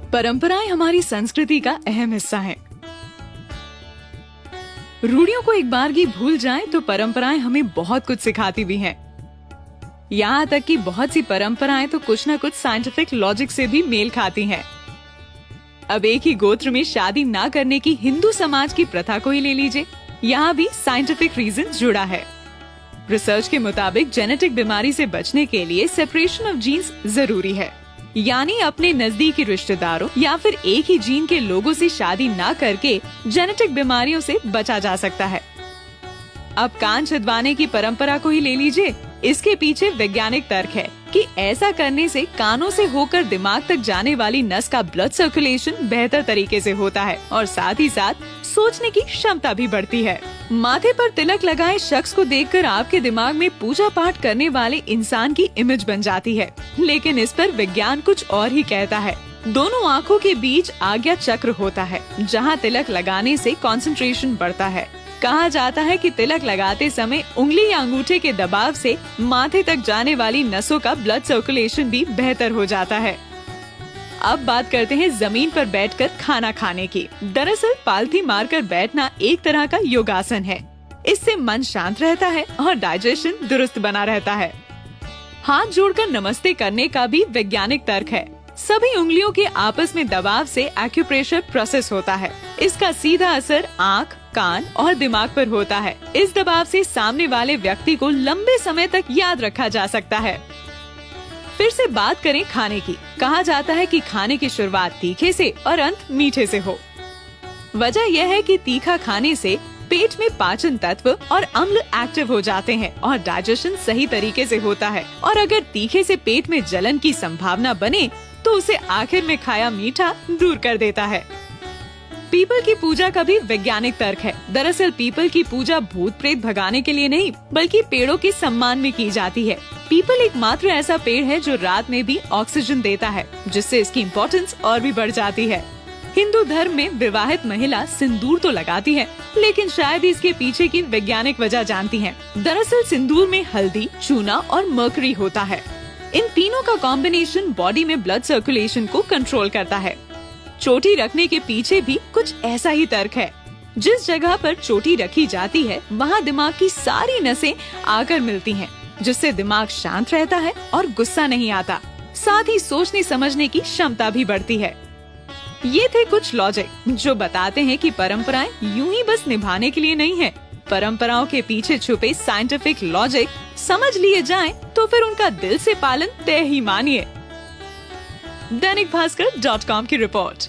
परंपराएं हमारी संस्कृति का अहम हिस्सा हैं। रूढ़ियों को एक बार की भूल जाएं तो परंपराएं हमें बहुत कुछ सिखाती भी हैं। यहाँ तक कि बहुत सी परंपराएं तो कुछ न कुछ साइंटिफिक लॉजिक से भी मेल खाती हैं। अब एक ही गोत्र में शादी ना करने की हिंदू समाज की प्रथा को ही ले लीजिए, यहाँ भी साइंटिफिक रीजन जुड़ा है। रिसर्च के मुताबिक जेनेटिक बीमारी से बचने के लिए सेपरेशन ऑफ जीन्स जरूरी है, यानी अपने नजदीकी रिश्तेदारों या फिर एक ही जीन के लोगों से शादी ना करके जेनेटिक बीमारियों से बचा जा सकता है। अब कान छिदवाने की परंपरा को ही ले लीजिए, इसके पीछे वैज्ञानिक तर्क है कि ऐसा करने से कानों से होकर दिमाग तक जाने वाली नस का ब्लड सर्कुलेशन बेहतर तरीके से होता है और साथ ही साथ सोचने की क्षमता भी बढ़ती है। माथे पर तिलक लगाए शख्स को देखकर आपके दिमाग में पूजा पाठ करने वाले इंसान की इमेज बन जाती है, लेकिन इस पर विज्ञान कुछ और ही कहता है। दोनों आँखों के बीच आज्ञा चक्र होता है, जहाँ तिलक लगाने से कंसंट्रेशन बढ़ता है। कहा जाता है कि तिलक लगाते समय उंगली या अंगूठे के दबाव से माथे तक जाने वाली नसों का ब्लड सर्कुलेशन भी बेहतर हो जाता है। अब बात करते हैं जमीन पर बैठकर खाना खाने की। दरअसल पालथी मारकर बैठना एक तरह का योगासन है। इससे मन शांत रहता है और डाइजेशन दुरुस्त बना रहता है। हाथ जोड़कर नमस्ते करने का भी वैज्ञानिक तर्क है। सभी उंगलियों के आपस में दबाव से एक्यूप्रेशर प्रोसेस होता है। इसका सीधा असर आँख, कान और दिमाग पर होता है। इस दबाव से सामने वाले व्यक्ति को लंबे समय तक याद रखा जा सकता है। फिर से बात करें खाने की। कहा जाता है कि खाने की शुरुआत तीखे से और अंत मीठे से हो। वजह यह है कि तीखा खाने से पेट में पाचन तत्व और अम्ल एक्टिव हो जाते हैं और डाइजेशन सही तरीके से होता है। और अगर तीखे से पेट में जलन की संभावना बने तो उसे आखिर में खाया मीठा दूर कर देता है। पीपल की पूजा का भी वैज्ञानिक तर्क है। दरअसल पीपल की पूजा भूत प्रेत भगाने के लिए नहीं, बल्कि पेड़ों के सम्मान में की जाती है। पीपल एकमात्र ऐसा पेड़ है जो रात में भी ऑक्सीजन देता है, जिससे इसकी इम्पोर्टेंस और भी बढ़ जाती है। हिंदू धर्म में विवाहित महिला सिंदूर तो लगाती है, लेकिन शायद इसके पीछे की वैज्ञानिक वजह जानती है। दरअसल सिंदूर में हल्दी, चूना और मर्करी होता है। इन तीनों का कॉम्बिनेशन बॉडी में ब्लड सर्कुलेशन को कंट्रोल करता है। चोटी रखने के पीछे भी कुछ ऐसा ही तर्क है। जिस जगह पर चोटी रखी जाती है वहाँ दिमाग की सारी नसें आकर मिलती हैं, जिससे दिमाग शांत रहता है और गुस्सा नहीं आता। साथ ही सोचने समझने की क्षमता भी बढ़ती है। ये थे कुछ लॉजिक जो बताते हैं कि परंपराएं यूं ही बस निभाने के लिए नहीं है। परंपराओं के पीछे छुपे साइंटिफिक लॉजिक समझ लिए जाएं तो फिर उनका दिल से पालन तय ही मानिए। दैनिक भास्कर.com की रिपोर्ट।